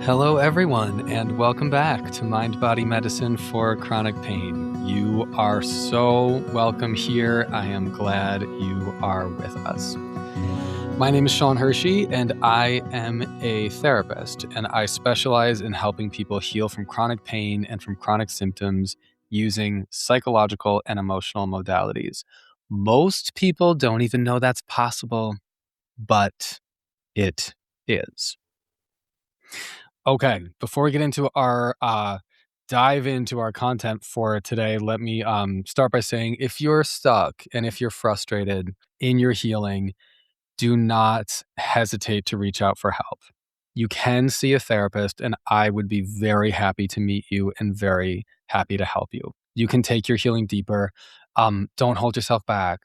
Hello, everyone, and welcome back to Mind Body Medicine for Chronic Pain. You are so welcome here. I am glad you are with us. My name is Sean Hershey, and I am a therapist, and I specialize in helping people heal from chronic pain and from chronic symptoms using psychological and emotional modalities. Most people don't even know that's possible, but it is. Okay, before we get into our dive into our content for today, let me start by saying if you're stuck and if you're frustrated in your healing, do not hesitate to reach out for help. You can see a therapist, and I would be very happy to meet you and very happy to help you. You can take your healing deeper. Don't hold yourself back.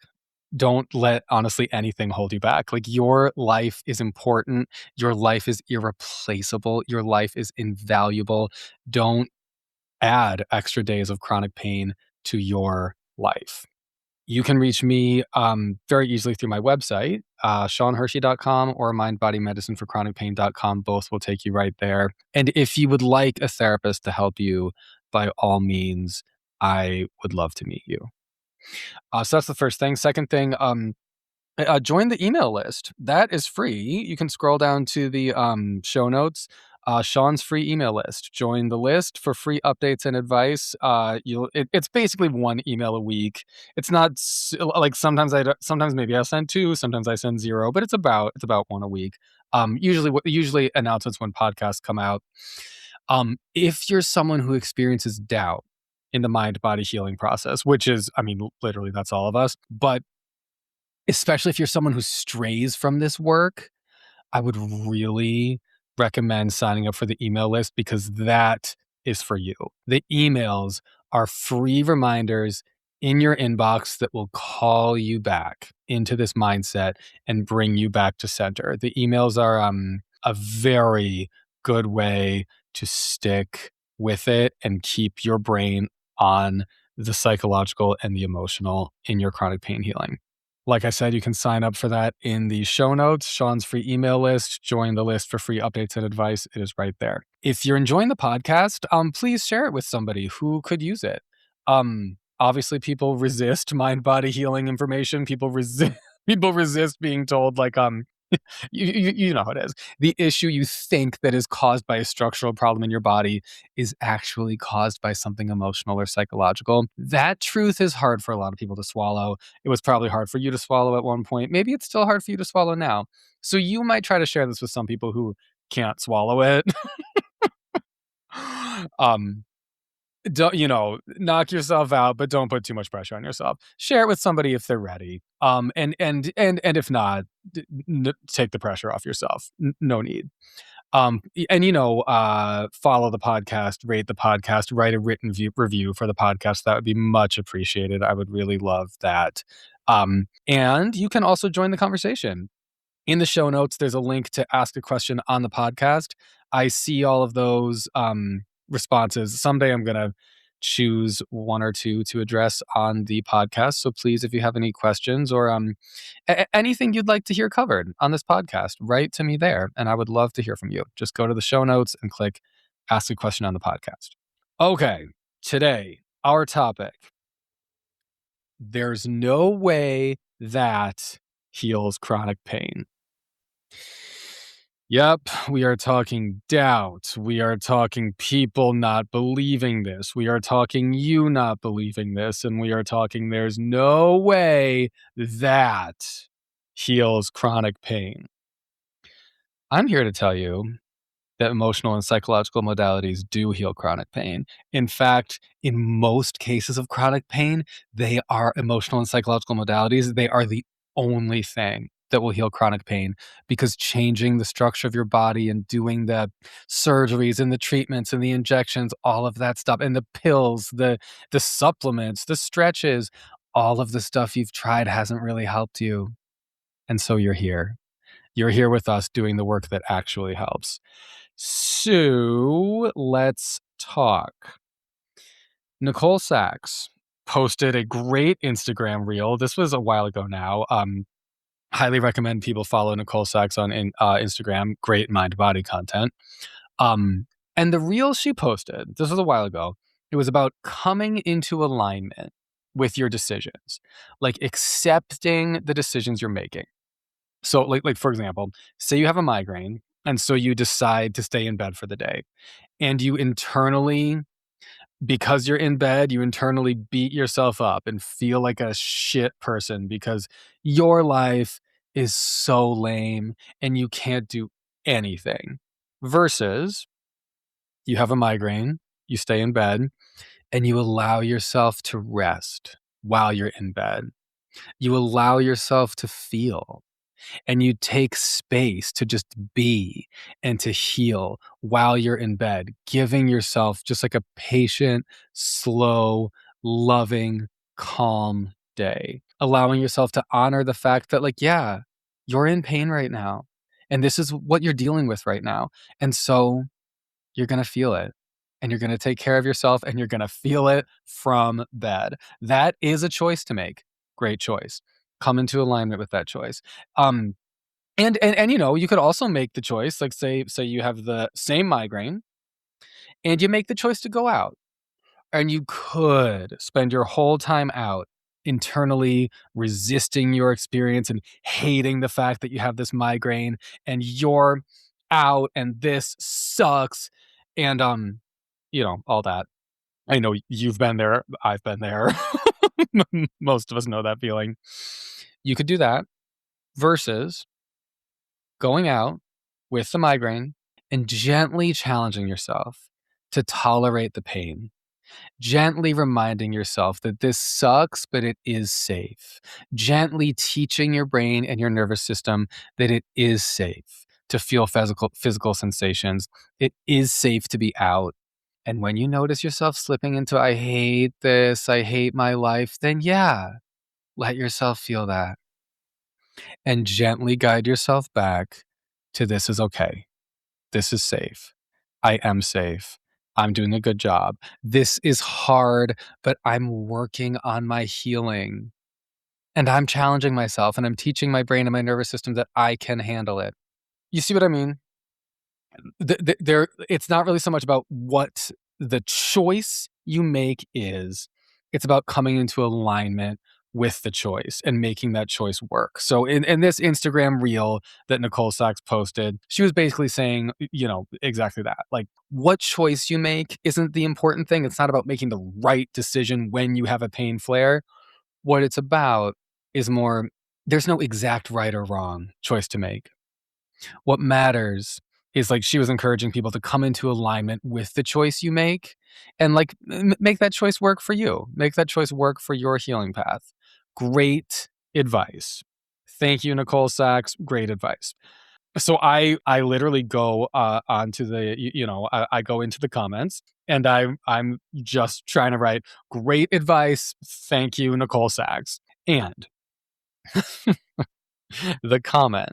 Don't let, honestly, anything hold you back. Like, your life is important. Your life is irreplaceable. Your life is invaluable. Don't add extra days of chronic pain to your life. You can reach me very easily through my website, seanhershey.com or mindbodymedicineforchronicpain.com. Both will take you right there. And if you would like a therapist to help you, by all means, I would love to meet you. So that's the first thing. Second thing, join the email list. That is free. You can scroll down to the show notes. Sean's free email list. Join the list for free updates and advice. It's basically one email a week. It's not like sometimes maybe I send two, sometimes I send zero, but it's about one a week. Usually announcements when podcasts come out. If you're someone who experiences doubt in the mind-body healing process, which is, I mean, literally that's all of us, but especially if you're someone who strays from this work, I would really recommend signing up for the email list, because that is for you. The emails are free reminders in your inbox that will call you back into this mindset and bring you back to center. The emails are a very good way to stick with it and keep your brain on the psychological and the emotional in your chronic pain healing. Like I said, you can sign up for that in the show notes, Sean's free email list. Join the list for free updates and advice. It is right there. If you're enjoying the podcast, please share it with somebody who could use it. Obviously, people resist mind-body healing information. People resist being told, like, you know how it is. The issue you think that is caused by a structural problem in your body is actually caused by something emotional or psychological. That truth is hard for a lot of people to swallow. It was probably hard for you to swallow at one point. Maybe it's still hard for you to swallow now. So you might try to share this with some people who can't swallow it. Don't, knock yourself out, but don't put too much pressure on yourself. Share it with somebody if they're ready. And if not, take the pressure off yourself. No need. And follow the podcast, rate the podcast, write a written review for the podcast. That would be much appreciated. I would really love that. And you can also join the conversation. In the show notes, there's a link to ask a question on the podcast. I see all of those responses. Someday I'm going to choose one or two to address on the podcast. So please, if you have any questions or anything you'd like to hear covered on this podcast, write to me there, and I would love to hear from you. Just go to the show notes and click ask a question on the podcast. Okay, today, our topic: there's no way that heals chronic pain. Yep, we are talking doubt. We are talking people not believing this. We are talking you not believing this. And we are talking there's no way that heals chronic pain. I'm here to tell you that emotional and psychological modalities do heal chronic pain. In fact, in most cases of chronic pain, they are emotional and psychological modalities. They are the only thing that will heal chronic pain, because changing the structure of your body and doing the surgeries and the treatments and the injections, all of that stuff, and the pills, the supplements, the stretches, all of the stuff you've tried hasn't really helped you. And so you're here. You're here with us doing the work that actually helps. So let's talk. Nicole Sachs posted a great Instagram reel. This was a while ago now. Highly recommend people follow Nicole Sachs on Instagram. Great mind-body content. And the reel she posted, this was a while ago, it was about coming into alignment with your decisions, like accepting the decisions you're making. So like for example, say you have a migraine and so you decide to stay in bed for the day and you internally, because you're in bed, you internally beat yourself up and feel like a shit person because your life is so lame and you can't do anything. Versus you have a migraine, you stay in bed, and you allow yourself to rest while you're in bed. You allow yourself to feel and you take space to just be and to heal while you're in bed, giving yourself just like a patient, slow, loving, calm day, allowing yourself to honor the fact that, like, yeah, you're in pain right now. And this is what you're dealing with right now. And so you're going to feel it and you're going to take care of yourself and you're going to feel it from bed. That is a choice to make. Great choice. Come into alignment with that choice. And you know, you could also make the choice, like say you have the same migraine and you make the choice to go out. And you could spend your whole time out internally resisting your experience and hating the fact that you have this migraine and you're out and this sucks and you know, all that. I know you've been there, I've been there. Most of us know that feeling. You could do that versus going out with the migraine and gently challenging yourself to tolerate the pain, gently reminding yourself that this sucks, but it is safe, gently teaching your brain and your nervous system that it is safe to feel physical sensations. It is safe to be out. And when you notice yourself slipping into, I hate this, I hate my life, then yeah, let yourself feel that and gently guide yourself back to this is okay. This is safe. I am safe. I'm doing a good job. This is hard, but I'm working on my healing. And I'm challenging myself and I'm teaching my brain and my nervous system that I can handle it. You see what I mean? There, it's not really so much about what the choice you make is. It's about coming into alignment with the choice and making that choice work. So in this Instagram reel that Nicole Sachs posted, she was basically saying, you know, exactly that. Like, what choice you make isn't the important thing. It's not about making the right decision when you have a pain flare. What it's about is more, there's no exact right or wrong choice to make. What matters is, like, she was encouraging people to come into alignment with the choice you make and, like, make that choice work for you. Make that choice work for your healing path. Great advice. Thank you, Nicole Sachs. Great advice. So I literally go onto the, you know, I go into the comments and I'm just trying to write great advice. Thank you, Nicole Sachs. And the comment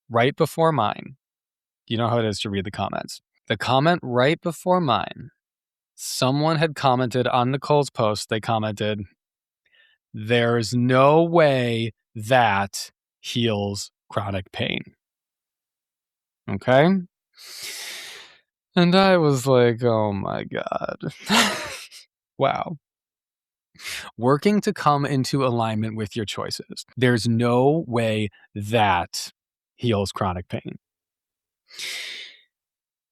right before mine, you know how it is to read the comments. The comment right before mine, someone had commented on Nicole's post. They commented, there's no way that heals chronic pain. Okay. And I was like, oh my God. Wow. Working to come into alignment with your choices. There's no way that heals chronic pain.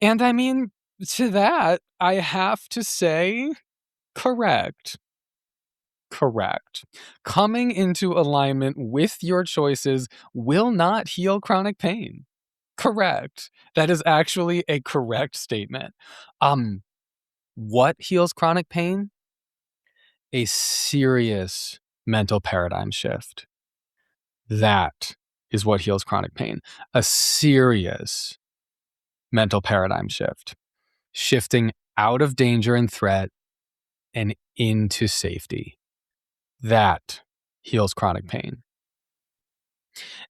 And I mean, to that, I have to say, correct. Correct. Coming into alignment with your choices will not heal chronic pain. Correct. That is actually a correct statement. What heals chronic pain? A serious mental paradigm shift. That is what heals chronic pain. A serious mental paradigm shift. Shifting out of danger and threat and into safety. That heals chronic pain.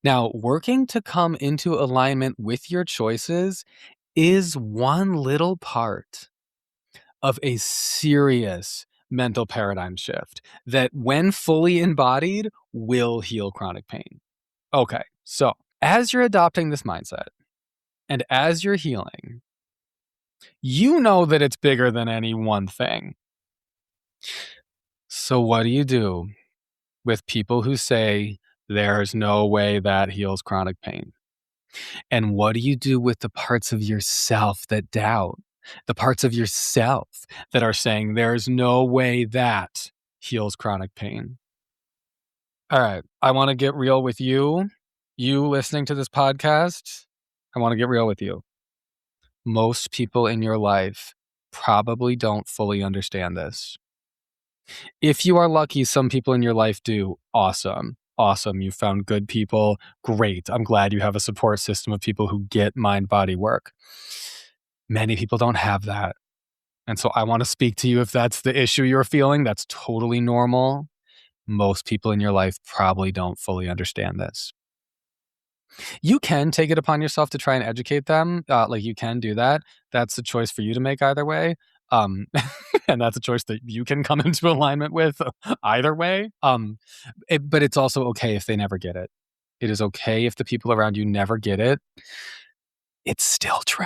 Now, working to come into alignment with your choices is one little part of a serious mental paradigm shift that, when fully embodied, will heal chronic pain. Okay, so as you're adopting this mindset and as you're healing, You know that it's bigger than any one thing. So what do you do with people who say there's no way that heals chronic pain? And what do you do with the parts of yourself that doubt? The parts of yourself that are saying there's no way that heals chronic pain? All right. I want to get real with you. You listening to this podcast, I want to get real with you. Most people in your life probably don't fully understand this. If you are lucky, some people in your life do. Awesome. Awesome. You found good people. Great. I'm glad you have a support system of people who get mind body work. Many people don't have that. And so I want to speak to you if that's the issue you're feeling. That's totally normal. Most people in your life probably don't fully understand this. You can take it upon yourself to try and educate them. Like you can do that. That's a choice for you to make either way. And that's a choice that you can come into alignment with either way. But it's also okay if they never get it. It is okay if the people around you never get it. It's still true.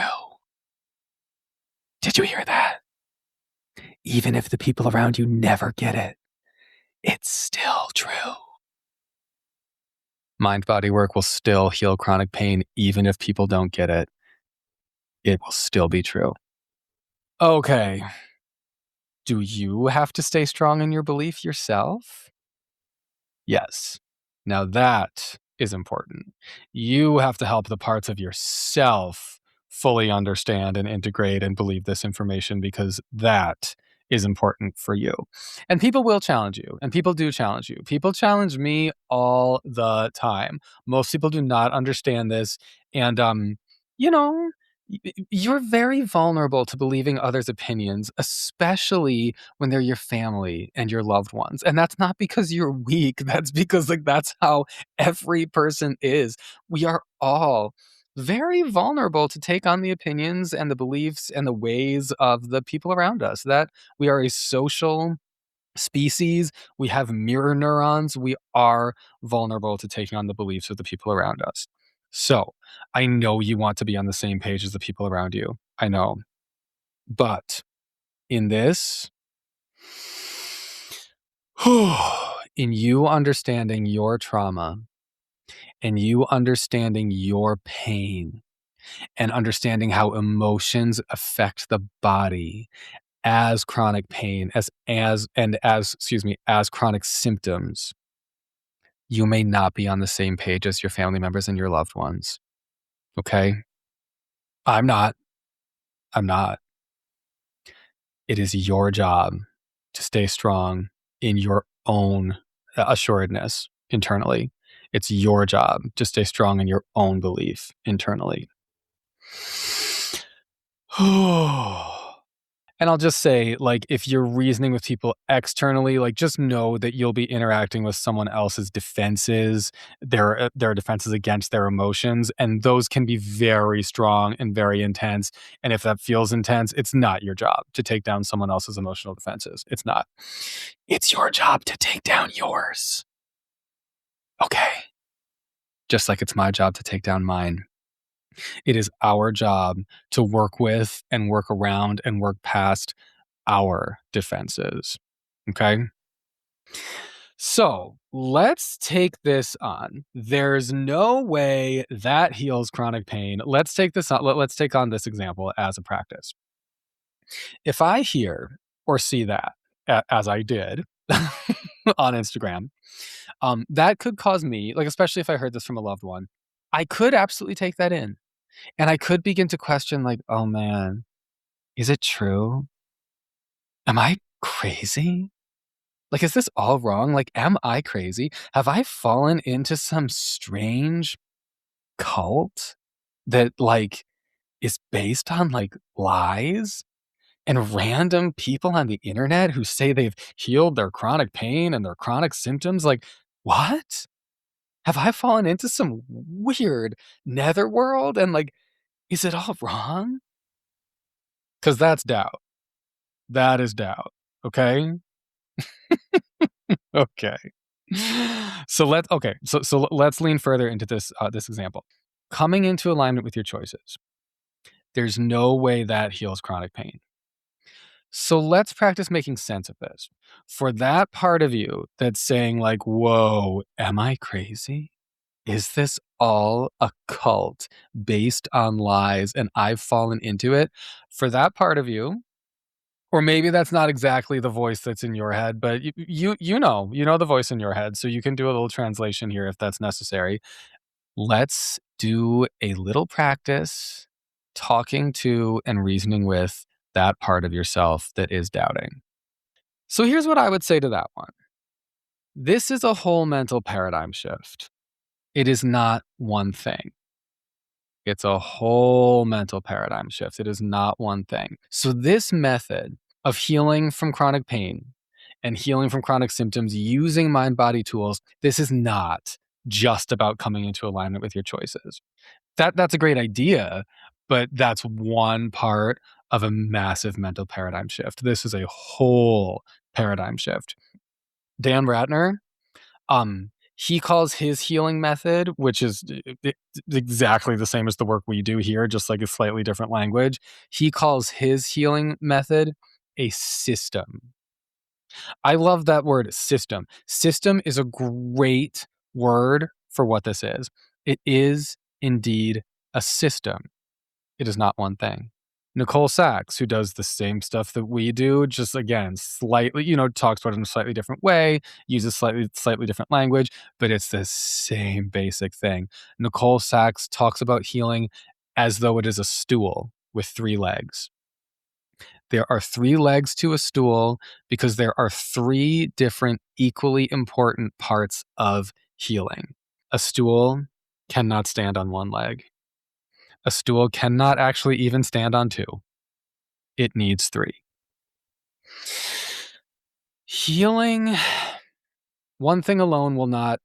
Did you hear that? Even if the people around you never get it, it's still true. Mind body work will still heal chronic pain, even if people don't get it. It will still be true. Okay. Do you have to stay strong in your belief yourself? Yes. Now that is important. You have to help the parts of yourself fully understand and integrate and believe this information because that is important for you. And people will challenge you, and people do challenge you. People challenge me all the time. Most people do not understand this. And, you know, you're very vulnerable to believing others' opinions, especially when they're your family and your loved ones. And that's not because you're weak. That's because like that's how every person is. We are all very vulnerable to take on the opinions and the beliefs and the ways of the people around us. That we are a social species. We have mirror neurons. We are vulnerable to taking on the beliefs of the people around us. So I know you want to be on the same page as the people around you. I know. But in this, in you understanding your trauma and you understanding your pain and understanding how emotions affect the body as chronic pain, as chronic symptoms, you may not be on the same page as your family members and your loved ones. Okay? I'm not. I'm not. It is your job to stay strong in your own assuredness internally. It's your job to stay strong in your own belief internally. And I'll just say, like, if you're reasoning with people externally, like, just know that you'll be interacting with someone else's defenses, their defenses against their emotions, and those can be very strong and very intense. And if that feels intense, it's not your job to take down someone else's emotional defenses. It's not. It's your job to take down yours. Okay. Just like it's my job to take down mine. It is our job to work with and work around and work past our defenses. Okay. So let's take this on. There's no way that heals chronic pain. Let's take this on. Let's take on this example as a practice. If I hear or see that, as I did on Instagram, that could cause me, like, especially if I heard this from a loved one, I could absolutely take that in. And I could begin to question, like, oh man, is it true? Am I crazy? Like, is this all wrong? Like, am I crazy? Have I fallen into some strange cult that, like, is based on, like, lies and random people on the internet who say they've healed their chronic pain and their chronic symptoms? Like, what? Have I fallen into some weird netherworld? And, like, is it all wrong? Because that's doubt. That is doubt. Okay? Okay. So let's lean further into this example. Coming into alignment with your choices. There's no way that heals chronic pain. So let's practice making sense of this. For that part of you that's saying, like, whoa, am I crazy? Is this all a cult based on lies and I've fallen into it? For that part of you, or maybe that's not exactly the voice that's in your head, but you know the voice in your head, so you can do a little translation here if that's necessary. Let's do a little practice talking to and reasoning with that part of yourself that is doubting. So here's what I would say to that one. This is a whole mental paradigm shift. It is not one thing. It's a whole mental paradigm shift. It is not one thing. So this method of healing from chronic pain and healing from chronic symptoms using mind body tools, this is not just about coming into alignment with your choices. That's a great idea, but that's one part of a massive mental paradigm shift. This is a whole paradigm shift. Dan Ratner, he calls his healing method, which is exactly the same as the work we do here, just like a slightly different language. He calls his healing method a system. I love that word, system. System is a great word for what this is. It is indeed a system. It is not one thing. Nicole Sachs, who does the same stuff that we do, just again, slightly, talks about it in a slightly different way, uses slightly different language, but it's the same basic thing. Nicole Sachs talks about healing as though it is a stool with 3 legs. There are 3 legs to a stool because there are 3 different equally important parts of healing. A stool cannot stand on 1 leg. A stool cannot actually even stand on 2. It needs 3. Healing, one thing alone will not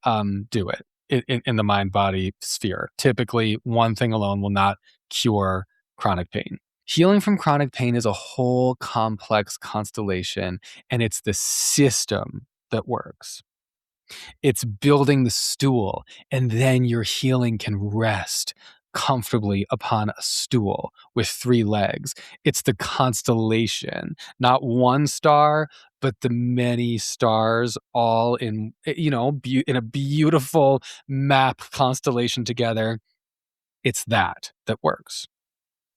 do it in the mind-body sphere. Typically, one thing alone will not cure chronic pain. Healing from chronic pain is a whole complex constellation, and it's the system that works. It's building the stool, and then your healing can rest comfortably upon a stool with 3 legs. It's the constellation, not one star, but the many stars all in, in a beautiful map constellation together. It's that works.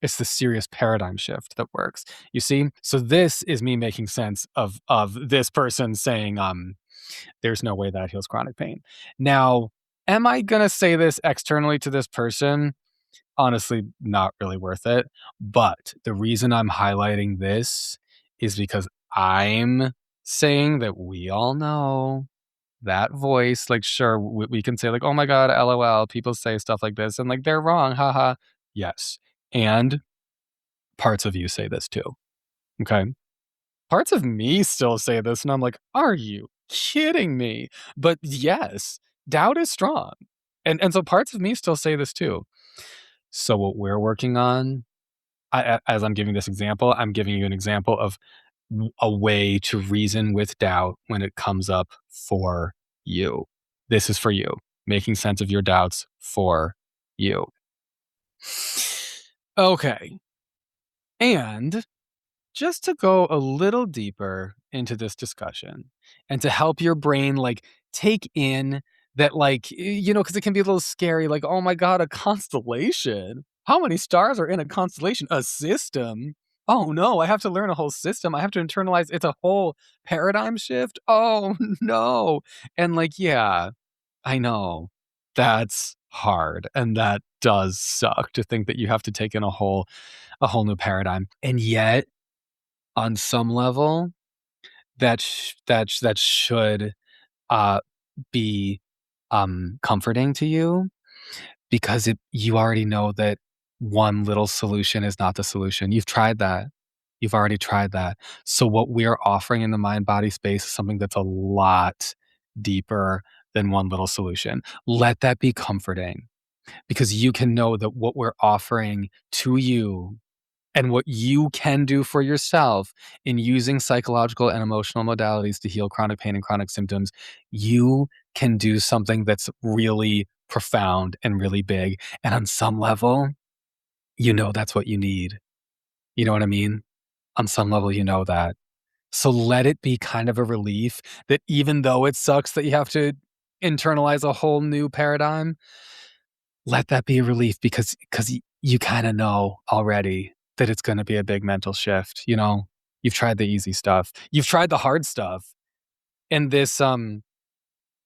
It's the serious paradigm shift that works. You see? So this is me making sense of this person saying, there's no way that heals chronic pain. Now, am I going to say this externally to this person? Honestly, not really worth it. But the reason I'm highlighting this is because I'm saying that we all know that voice. Like, sure, we can say, like, oh my God, LOL, people say stuff like this and like they're wrong. Haha. Yes. And parts of you say this too. Okay. Parts of me still say this, and I'm like, "Are you kidding me?" But yes, doubt is strong. And so parts of me still say this too. So what we're working on, as I'm giving this example, I'm giving you an example of a way to reason with doubt when it comes up for you. This is for you, making sense of your doubts for you. Okay. And just to go a little deeper into this discussion and to help your brain like take in that, like, because it can be a little scary, like, oh my God, a constellation, how many stars are in a constellation, a system, oh no, I have to learn a whole system, I have to internalize, it's a whole paradigm shift, oh no. And like, yeah, I know that's hard and that does suck to think that you have to take in a whole new paradigm. And yet on some level, that should, uh, be, comforting to you because you already know that one little solution is not the solution. You've tried that. You've already tried that. So what we're offering in the mind-body space is something that's a lot deeper than one little solution. Let that be comforting because you can know that what we're offering to you and what you can do for yourself in using psychological and emotional modalities to heal chronic pain and chronic symptoms, you can do something that's really profound and really big. And on some level, that's what you need. You know what I mean? On some level, you know that. So let it be kind of a relief that even though it sucks that you have to internalize a whole new paradigm, let that be a relief because you kind of know already that it's going to be a big mental shift. You've tried the easy stuff, you've tried the hard stuff, and this I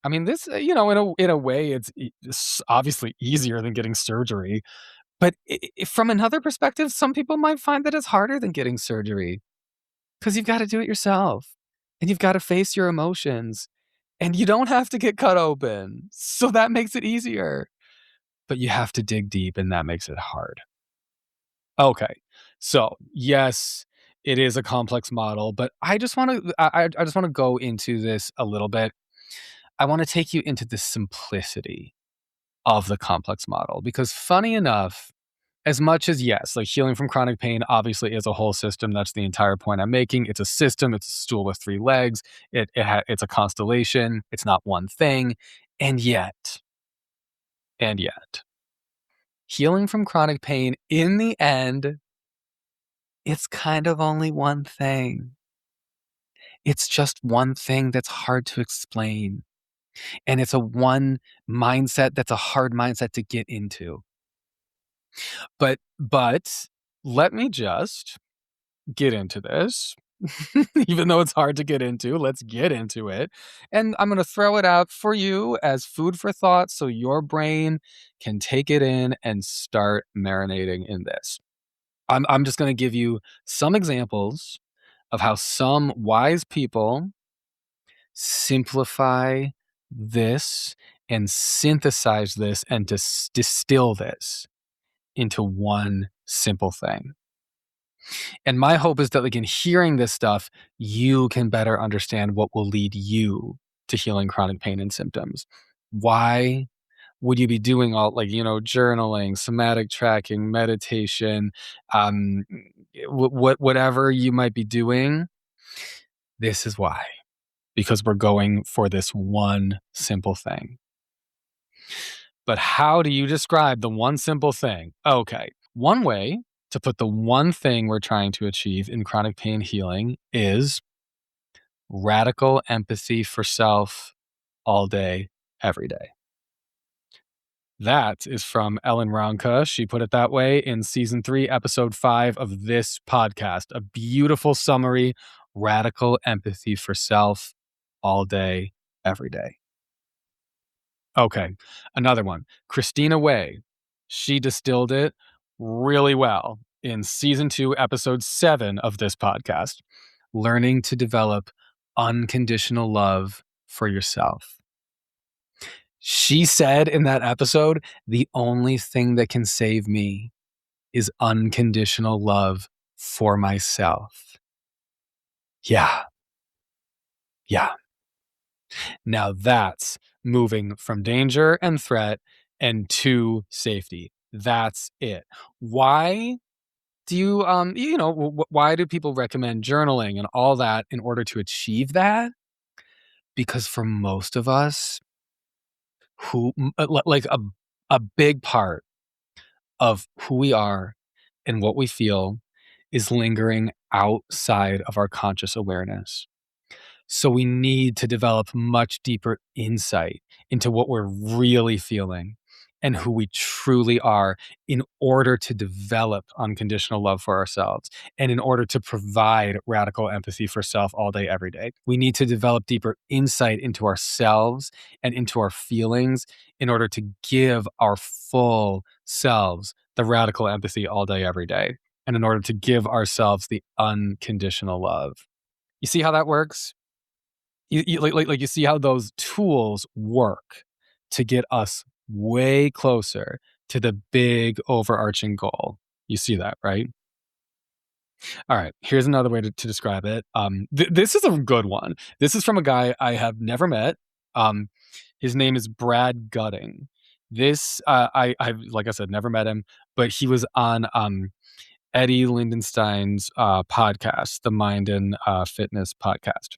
mean, this in a way, it's obviously easier than getting surgery, but from another perspective, some people might find that it's harder than getting surgery because you've got to do it yourself, and you've got to face your emotions, and you don't have to get cut open, so that makes it easier. But you have to dig deep, and that makes it hard. Okay. So, yes, it is a complex model, but I just wanna I just wanna go into this a little bit. I wanna take you into the simplicity of the complex model because funny enough, as much as, yes, like, healing from chronic pain obviously is a whole system, that's the entire point I'm making. It's a system, it's a stool with 3 legs, it's a constellation, it's not one thing, and yet, healing from chronic pain, in the end, it's kind of only one thing. It's just one thing that's hard to explain, and it's a one mindset that's a hard mindset to get into. But let me just get into this. Even though it's hard to get into, let's get into it. And I'm gonna throw it out for you as food for thought so your brain can take it in and start marinating in this. I'm just gonna give you some examples of how some wise people simplify this and synthesize this and distill this into one simple thing. And my hope is that, like, in hearing this stuff, you can better understand what will lead you to healing chronic pain and symptoms. Why would you be doing all, like, journaling, somatic tracking, meditation, um, whatever you might be doing? This is why. Because we're going for this one simple thing. But how do you describe the one simple thing? Okay. One way to put the one thing we're trying to achieve in chronic pain healing is radical empathy for self all day, every day. That is from Ellen Ronka. She put it that way in season 3, episode 5 of this podcast. A beautiful summary, radical empathy for self all day, every day. Okay, another one. Christina Way. She distilled it really well in season 2, episode 7 of this podcast. Learning to develop unconditional love for yourself. She said in that episode, the only thing that can save me is unconditional love for myself. Yeah. Yeah. Now that's moving from danger and threat and to safety. That's it. Why do why do people recommend journaling and all that in order to achieve that? Because for most of us like a big part of who we are and what we feel is lingering outside of our conscious awareness. So we need to develop much deeper insight into what we're really feeling and who we truly are in order to develop unconditional love for ourselves and in order to provide radical empathy for self all day, every day. We need to develop deeper insight into ourselves and into our feelings in order to give our full selves the radical empathy all day, every day, and in order to give ourselves the unconditional love. You see how that works? You see how those tools work to get us way closer to the big overarching goal. You see that, right? All right, here's another way to describe it. This is a good one. This is from a guy I have never met. His name is Brad Gutting. This I've, like I said, never met him, but he was on Eddie Lindenstein's podcast, the Mind and Fitness podcast.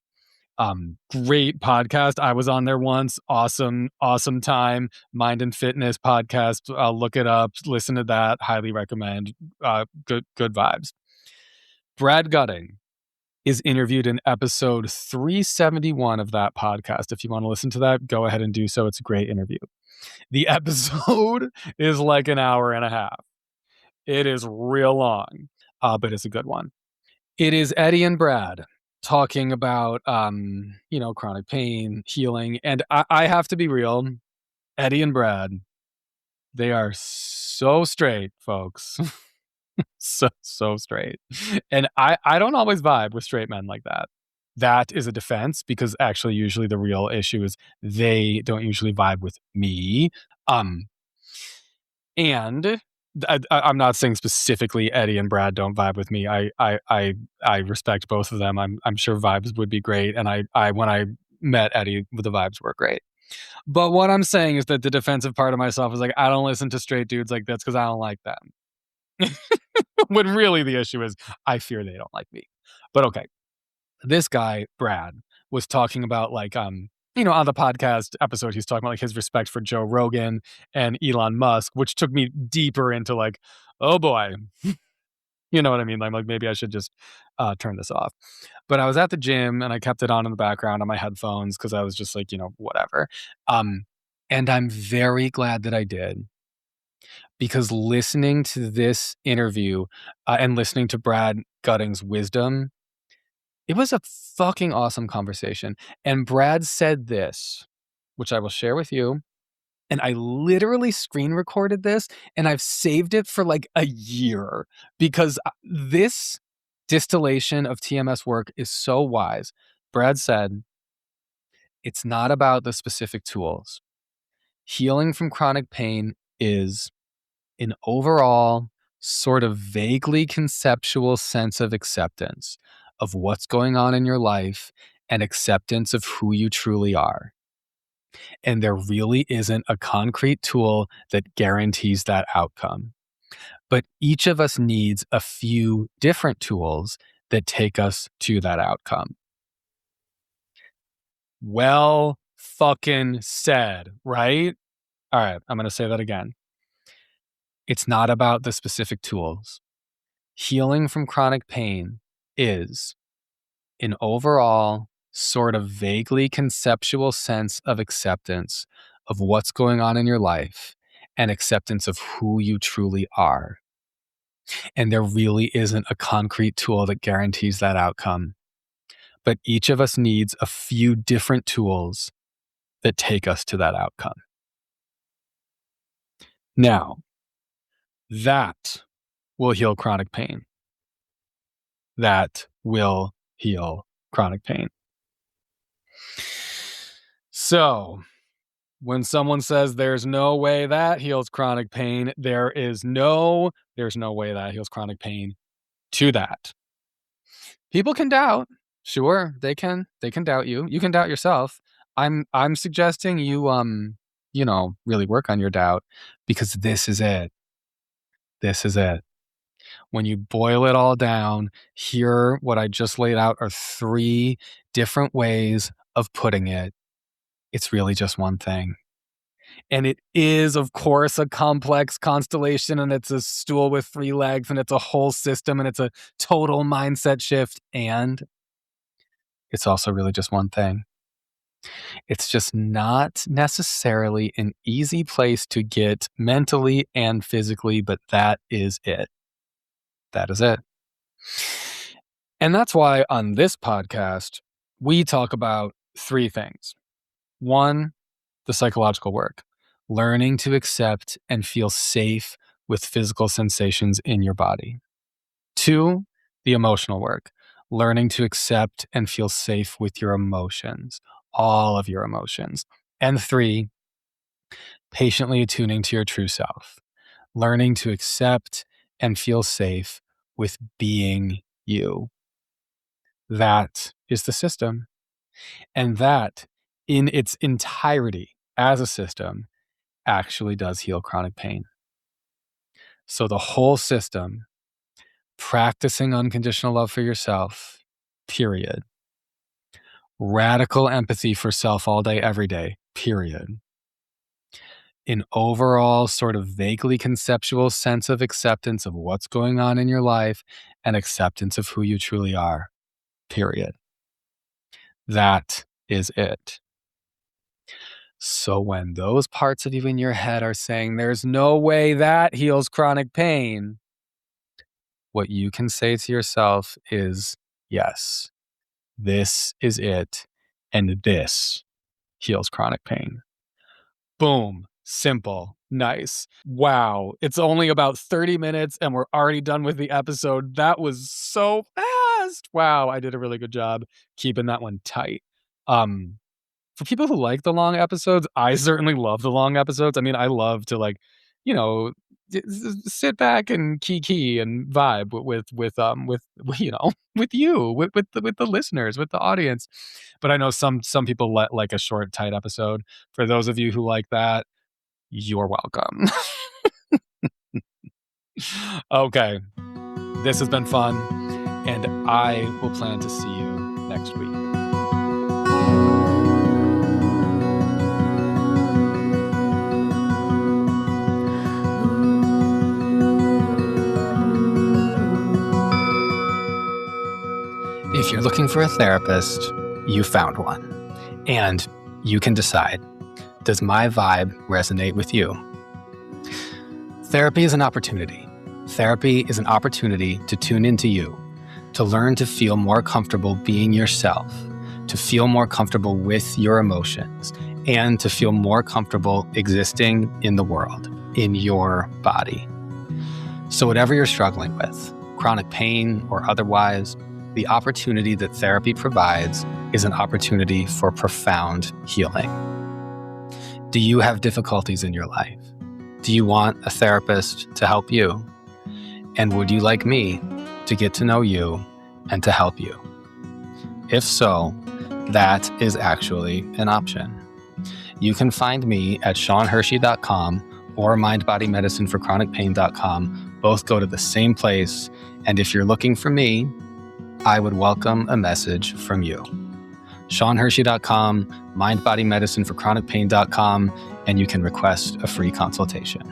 Great podcast. I was on there once. Awesome time. Mind and Fitness podcast. Look it up. Listen to that. Highly recommend. Good vibes. Brad Gutting is interviewed in episode 371 of that podcast. If you want to listen to that, go ahead and do so. It's a great interview. The episode is like an hour and a half. It is real long, but it's a good one. It is Eddie and Brad talking about, chronic pain, healing. And I have to be real. Eddie and Brad, they are so straight, folks. so straight. And I don't always vibe with straight men like that. That is a defense, because actually usually the real issue is they don't usually vibe with me. And I'm not saying specifically Eddie and Brad don't vibe with me. I respect both of them. I'm sure vibes would be great. And I when I met Eddie, the vibes were great. But what I'm saying is that the defensive part of myself is like, I don't listen to straight dudes like this because I don't like them. When really the issue is I fear they don't like me. But okay. This guy, Brad, was talking about like, on the podcast episode, he's talking about like his respect for Joe Rogan and Elon Musk, which took me deeper into like, oh boy, you know what I mean? Like maybe I should just turn this off. But I was at the gym and I kept it on in the background on my headphones because I was just like, whatever. And I'm very glad that I did, because listening to this interview and listening to Brad Gutting's wisdom, it was a fucking awesome conversation. And Brad said this, which I will share with you. And I literally screen recorded this and I've saved it for like a year, because this distillation of TMS work is so wise. Brad said, it's not about the specific tools. Healing from chronic pain is an overall, sort of vaguely conceptual sense of acceptance of what's going on in your life and acceptance of who you truly are. And there really isn't a concrete tool that guarantees that outcome. But each of us needs a few different tools that take us to that outcome. Well fucking said, right? All right, I'm going to say that again. It's not about the specific tools. Healing from chronic pain is an overall, sort of vaguely conceptual sense of acceptance of what's going on in your life and acceptance of who you truly are. And there really isn't a concrete tool that guarantees that outcome. But each of us needs a few different tools that take us to that outcome. Now, that will heal chronic pain. That will heal chronic pain. So, when someone says there's no way that heals chronic pain, there's no way that heals chronic pain to that. People can doubt. Sure, they can doubt you. You can doubt yourself. I'm suggesting you really work on your doubt, because this is it. This is it. When you boil it all down, here what I just laid out are 3 different ways of putting it. It's really just one thing. And it is, of course, a complex constellation, and it's a stool with 3 legs, and it's a whole system, and it's a total mindset shift. And it's also really just one thing. It's just not necessarily an easy place to get mentally and physically, but that is it. That is it. And that's why on this podcast, we talk about 3 things. 1, the psychological work, learning to accept and feel safe with physical sensations in your body. 2, the emotional work, learning to accept and feel safe with your emotions, all of your emotions. And 3, patiently attuning to your true self, learning to accept and feel safe with being you. That is the system. And that, in its entirety as a system, actually does heal chronic pain. So the whole system, practicing unconditional love for yourself, period. Radical empathy for self all day, every day, period. An overall sort of vaguely conceptual sense of acceptance of what's going on in your life and acceptance of who you truly are, period. That is it. So when those parts of you in your head are saying, there's no way that heals chronic pain, what you can say to yourself is, yes, this is it, and this heals chronic pain. Boom. Simple. Nice. Wow. It's only about 30 minutes and we're already done with the episode. That was so fast. Wow. I did a really good job keeping that one tight. For people who like the long episodes, I certainly love the long episodes. I mean, I love to you know, sit back and key and vibe with with you, with the listeners, with the audience. But I know some people like a short, tight episode. For those of you who like that, you're welcome. Okay, this has been fun, and I will plan to see you next week. If you're looking for a therapist, you found one. And you can decide, does my vibe resonate with you? Therapy is an opportunity. Therapy is an opportunity to tune into you, to learn to feel more comfortable being yourself, to feel more comfortable with your emotions, and to feel more comfortable existing in the world, in your body. So whatever you're struggling with, chronic pain or otherwise, the opportunity that therapy provides is an opportunity for profound healing. Do you have difficulties in your life? Do you want a therapist to help you? And would you like me to get to know you and to help you? If so, that is actually an option. You can find me at SeanHershey.com or mindbodymedicineforchronicpain.com. Both go to the same place. And if you're looking for me, I would welcome a message from you. SeanHershey.com, mindbodymedicineforchronicpain.com, and you can request a free consultation.